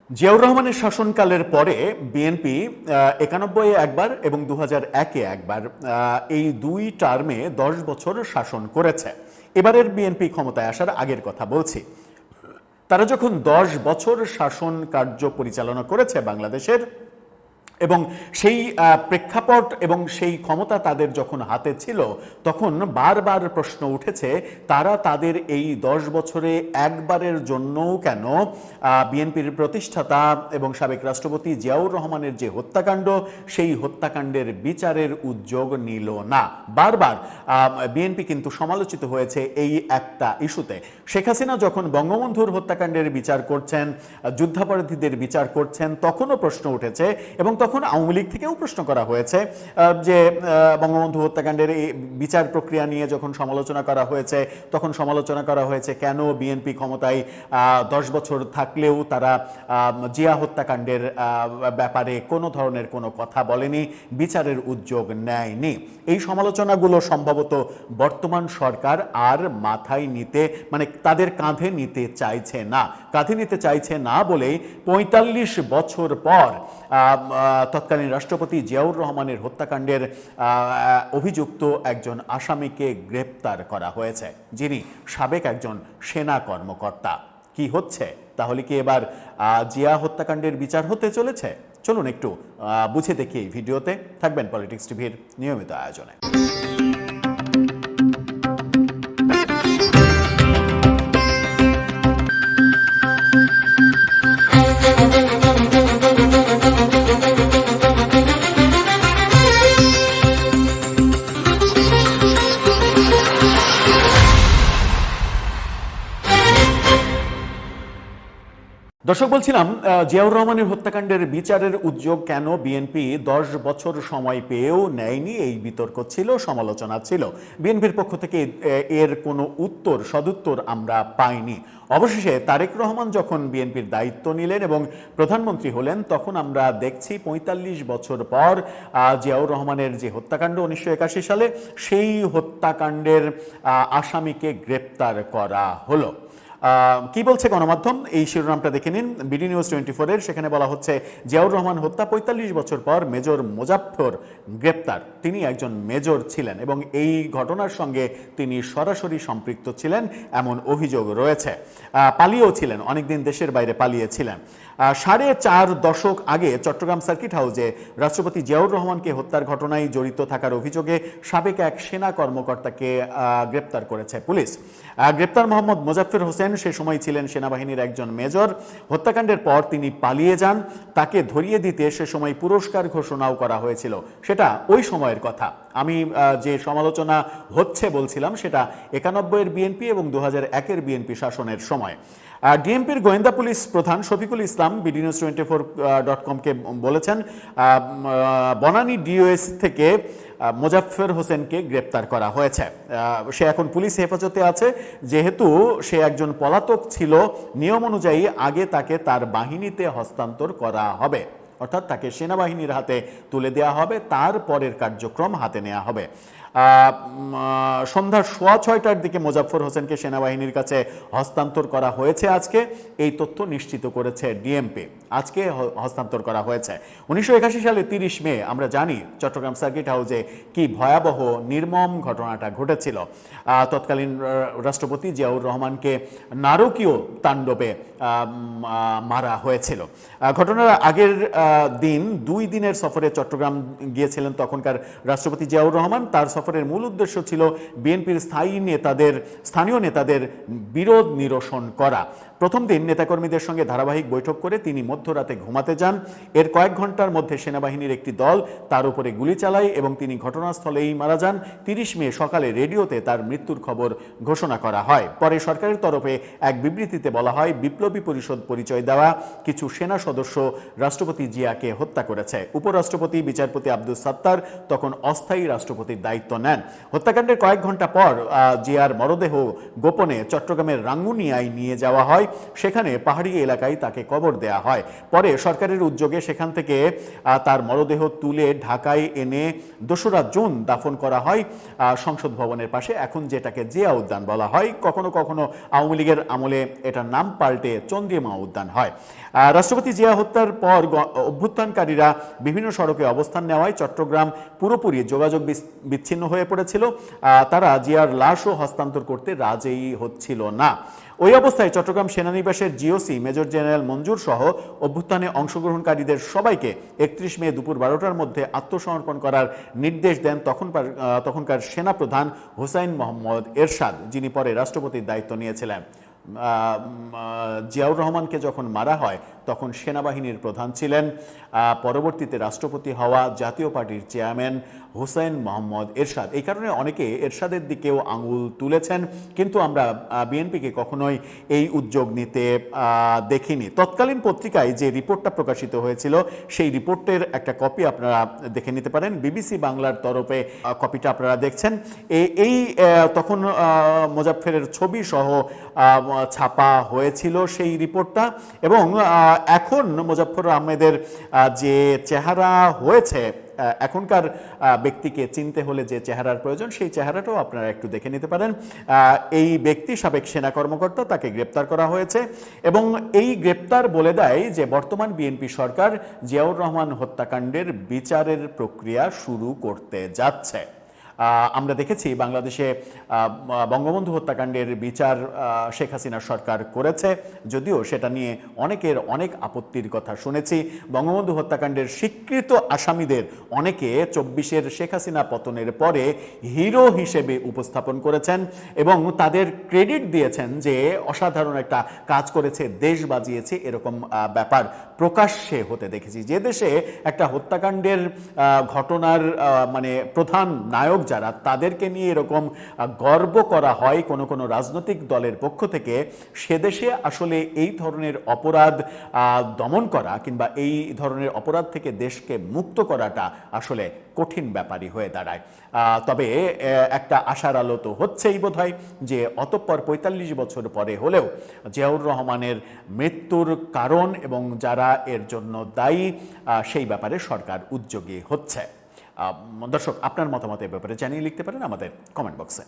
জিয়াউর রহমানের শাসনকালের পরে বিএনপি 91-এ একবার এবং 2001-এ একবার এই দুই টার্মে 10 বছর শাসন করেছে। এবারের বিএনপি ক্ষমতায় আসার আগের কথা বলছি। তারা যখন 10 বছর শাসন কার্য পরিচালনা করেছে বাংলাদেশের, এবং সেই প্রেক্ষাপট এবং সেই ক্ষমতা তাদের যখন হাতে ছিল, তখন বারবার প্রশ্ন উঠেছে তারা তাদের এই 10 বছরে একবারের জন্যও কেন বিএনপির প্রতিষ্ঠাতা এবং সাবেক রাষ্ট্রপতি জিয়াউর রহমানের যে হত্যাকাণ্ড, সেই হত্যাকাণ্ডের বিচারের উদ্যোগ নিল না। বারবার বিএনপি কিন্তু সমালোচিত হয়েছে এই একটা ইস্যুতে। শেখ হাসিনা যখন বঙ্গবন্ধুর হত্যাকাণ্ডের বিচার করছেন, যুদ্ধাপরাধীদের বিচার করছেন, তখনও প্রশ্ন উঠেছে এবং তখন আওয়ামী লীগ থেকেও প্রশ্ন করা হয়েছে যে বঙ্গবন্ধু হত্যাকাণ্ডের এই বিচার প্রক্রিয়া নিয়ে যখন সমালোচনা করা হয়েছে, তখন সমালোচনা করা হয়েছে কেন বিএনপি ক্ষমতায় 10 বছর থাকলেও তারা জিয়া হত্যাকাণ্ডের ব্যাপারে কোনো ধরনের কোনো কথা বলেনি, বিচারের উদ্যোগ নেয়নি। এই সমালোচনাগুলো সম্ভবত বর্তমান সরকার আর মাথায় নিতে, মানে তাদের কাঁধে নিতে চাইছে না। কাঁধে নিতে চাইছে না বলেই 45 বছর পর তৎকালীন রাষ্ট্রপতি জিয়াউর রহমানের হত্যাকাণ্ডের অভিযুক্ত একজন আসামিকে গ্রেপ্তার করা হয়েছে, যিনি সাবেক একজন সেনা কর্মকর্তা। কি হচ্ছে তাহলে? কি এবার জিয়া হত্যাকাণ্ডের বিচার হতে চলেছে? চলুন একটু বুঝে দেখি এই ভিডিওতে। থাকবেন পলিটিক্স টিভির নিয়মিত আয়োজনে। দর্শক, বলছিলাম জিয়াউর রহমানের হত্যাকাণ্ডের বিচারের উদ্যোগ কেন বিএনপি 10 বছর সময় পেয়েও নেয়নি, এই বিতর্ক ছিল, সমালোচনা ছিল। বিএনপির পক্ষ থেকে এর কোনো উত্তর, সদুত্তর আমরা পাইনি। অবশেষে তারেক রহমান যখন বিএনপির দায়িত্ব নিলেন এবং প্রধানমন্ত্রী হলেন, তখন আমরা দেখছি 45 বছর পর জিয়াউর রহমানের যে হত্যাকাণ্ড 1981 সালে, সেই হত্যাকাণ্ডের আসামিকে গ্রেপ্তার করা হলো। কি বলছে গণমাধ্যম? এই শিরোনামটা দেখে নিন, বিডি নিউজ 24-এর। সেখানে বলা হচ্ছে, জিয়াউর রহমান হত্যা 45 বছর পর মেজর মোজাফফর গ্রেপ্তার। তিনি একজন মেজর ছিলেন এবং এই ঘটনার সঙ্গে তিনি সরাসরি সম্পৃক্ত ছিলেন এমন অভিযোগ রয়েছে। পালিয়েও ছিলেন, অনেকদিন দেশের বাইরে পালিয়েছিলেন। 4.5 দশক আগে চট্টগ্রাম সার্কিট হাউসে রাষ্ট্রপতি জিয়াউর রহমানকে হত্যার ঘটনায় জড়িত থাকার অভিযোগে সাবেক এক সেনা কর্মকর্তাকে গ্রেপ্তার করেছে পুলিশ। গ্রেপ্তার মোহাম্মদ মোজাফফর হোসেন সে সময় ছিলেন সেনাবাহিনীর একজন মেজর। হত্যাকাণ্ডের পর তিনি পালিয়ে যান। তাকে ধরিয়ে দিতে সে সময় পুরস্কার ঘোষণাও করা হয়েছিল। সেটা ওই সময়ের কথা। আমি যে সমালোচনা হচ্ছে বলছিলাম, সেটা 91-এর বিএনপি এবং 2001-এর বিএনপি শাসনের সময়। ডিএমপির গোয়েন্দা পুলিশ প্রধান শফিকুল ইসলাম bdnews24.com-কে বলেছেন, বনানী ডিওএস থেকে মোজাফফর হোসেনকে গ্রেপ্তার করা হয়েছে। সে এখন পুলিশ হেফাজতে আছে। যেহেতু সে একজন পলাতক ছিল, নিয়ম অনুযায়ী আগে তাকে তার বাহিনীতে হস্তান্তর করা হবে, অর্থাৎ তাকে সেনাবাহিনীর হাতে তুলে দেওয়া হবে, তারপরের কার্যক্রম হাতে নেওয়া হবে। সন্ধ্যা 6:15টার দিকে মোজাফফর হোসেনকে সেনাবাহিনীর কাছে হস্তান্তর করা হয়েছে আজকে। এই তথ্য নিশ্চিত করেছে ডিএমপি। আজকে হস্তান্তর করা হয়েছে। 1981 সালে 30 মে আমরা জানি চট্টগ্রাম সার্কিট হাউসে কি ভয়াবহ নির্মম ঘটনাটা ঘটেছিল। তৎকালীন রাষ্ট্রপতি জিয়াউর রহমানকে নারকীয় তাণ্ডবে মারা হয়েছিল। ঘটনার আগের দিন 2 দিনের সফরে চট্টগ্রাম গিয়েছিলেন তখনকার রাষ্ট্রপতি জিয়াউর রহমান। তার সফরের মূল উদ্দেশ্য ছিল বিএনপির স্থানীয় নেতাদের বিরোধ নিরসন করা। প্রথম দিন নেতাকর্মীদের সঙ্গে ধারাবাহিক বৈঠক করে তিনি মধ্যরাতে ঘুমাতে যান। এর কয়েক ঘন্টার মধ্যে সেনাবাহিনীর একটি দল তার উপরে গুলি চালায় এবং তিনি ঘটনাস্থলেই মারা যান। 30 মে সকালে রেডিওতে তার মৃত্যুর খবর ঘোষণা করা হয়। পরে সরকারের তরফে এক বিবৃতিতে বলা হয়, বিপ্লবী পরিষদ পরিচয় দেওয়া কিছু সেনা সদস্য রাষ্ট্রপতি জিয়াকে হত্যা করেছে। উপরাষ্ট্রপতি বিচারপতি আব্দুস সাত্তার তখন অস্থায়ী রাষ্ট্রপতির দায়িত্ব নেন। হত্যাকাণ্ডের কয়েক ঘন্টা পর জিয়ার মরদেহ গোপনে চট্টগ্রামের রাঙ্গুনিয়ায় নিয়ে যাওয়া হয়। সেখানে পাহাড়ি এলাকায় তাকে কবর দেয়া হয়। পরে সরকারের উদ্যোগে সেখান থেকে তার মরদেহ তুলে ঢাকায় এনে ২রা জুন দাফন করা হয় সংসদ ভবনের পাশে, এখন যেটাকে জিয়া উদ্যান বলা হয়। কখনো কখনো আওয়ামী লীগের আমলে এটার নাম পাল্টে চন্দ্রিমা উদ্যান হয়। রাষ্ট্রপতি জিয়া হত্যার পর অভ্যুত্থানকারীরা বিভিন্ন সড়কে অবস্থান নেওয়ায় চট্টগ্রাম পুরোপুরি যোগাযোগ বিচ্ছিন্ন হয়ে পড়েছিল। তারা জিয়ার লাশও হস্তান্তর করতে রাজি হচ্ছিল না। ওই অবস্থায় চট্টগ্রাম সেনানিবাসের জিওসি মেজর জেনারেল মঞ্জুর সহ অভ্যুত্থানে অংশগ্রহণকারীদের সবাইকে ৩১ মে দুপুর ১২টার মধ্যে আত্মসমর্পণ করার নির্দেশ দেন তখনকার সেনাপ্রধান হুসাইন মোহাম্মদ এরশাদ, যিনি পরে রাষ্ট্রপতির দায়িত্ব নিয়েছিলেন। জিয়াউর রহমানকে যখন মারা হয় তখন সেনাবাহিনীর প্রধান ছিলেন পরবর্তীতে রাষ্ট্রপতি হওয়া জাতীয় পার্টির চেয়ারম্যান হুসাইন মোহাম্মদ এরশাদ। এই কারণে অনেকে এরশাদের দিকেও আঙুল তুলেছেন, কিন্তু আমরা বিএনপিকে কখনোই এই উদ্যোগ নিতে দেখিনি। তৎকালীন পত্রিকায় যে রিপোর্টটা প্রকাশিত হয়েছিল সেই রিপোর্টের একটা কপি আপনারা দেখে নিতে পারেন। বিবিসি বাংলার তরফে কপিটা আপনারা দেখছেন। এই তখন মোজাফফরের ছবি সহ ছাপা হয়েছিল সেই রিপোর্টটা, এবং এখন মোজাফফর আহমেদের যে চেহারা হয়েছে, এখনকার ব্যক্তিকে চিনতে হলে যে চেহারার প্রয়োজন সেই চেহারাটাও আপনারা একটু দেখে নিতে পারেন। এই ব্যক্তি সাবেক সেনা কর্মকর্তা, তাকে গ্রেপ্তার করা হয়েছে এবং এই গ্রেপ্তার বলে দেয় যে বর্তমান বিএনপি সরকার জিয়াউর রহমান হত্যাকাণ্ডের বিচারের প্রক্রিয়া শুরু করতে যাচ্ছে। আমরা দেখেছি বাংলাদেশে বঙ্গবন্ধু হত্যাকাণ্ডের বিচার শেখ হাসিনার সরকার করেছে, যদিও সেটা নিয়ে অনেকের অনেক আপত্তির কথা শুনেছি। বঙ্গবন্ধু হত্যাকাণ্ডের স্বীকৃত আসামিদের অনেকে ২৪-এর শেখ হাসিনা পতনের পরে হিরো হিসেবে উপস্থাপন করেছেন এবং তাদের ক্রেডিট দিয়েছেন যে অসাধারণ একটা কাজ করেছে, দেশ বাঁচিয়েছে, এরকম ব্যাপার প্রকাশ্যে হতে দেখেছি। যে দেশে একটা হত্যাকাণ্ডের ঘটনার মানে প্রধান নায়ক যারা, তাদেরকে নিয়ে এরকম গর্ব করা হয় কোনো কোনো রাজনৈতিক দলের পক্ষ থেকে, সে দেশে আসলে এই ধরনের অপরাধ দমন করা কিংবা এই ধরনের অপরাধ থেকে দেশকে মুক্ত করাটা আসলে কঠিন ব্যাপারই হয়ে দাঁড়ায়। তবে একটা আশার আলো তো হচ্ছেই বোধহয় যে অতঃপর ৪৫ বছর পরে হলেও জিয়াউর রহমানের মৃত্যুর কারণ এবং যারা এর জন্য দায়ী সেই ব্যাপারে সরকার উদ্যোগী হচ্ছে। দর্শক, আপনার মতামত এ ব্যাপারে জানিয়ে লিখতে পারেন আমাদের কমেন্ট বক্সে।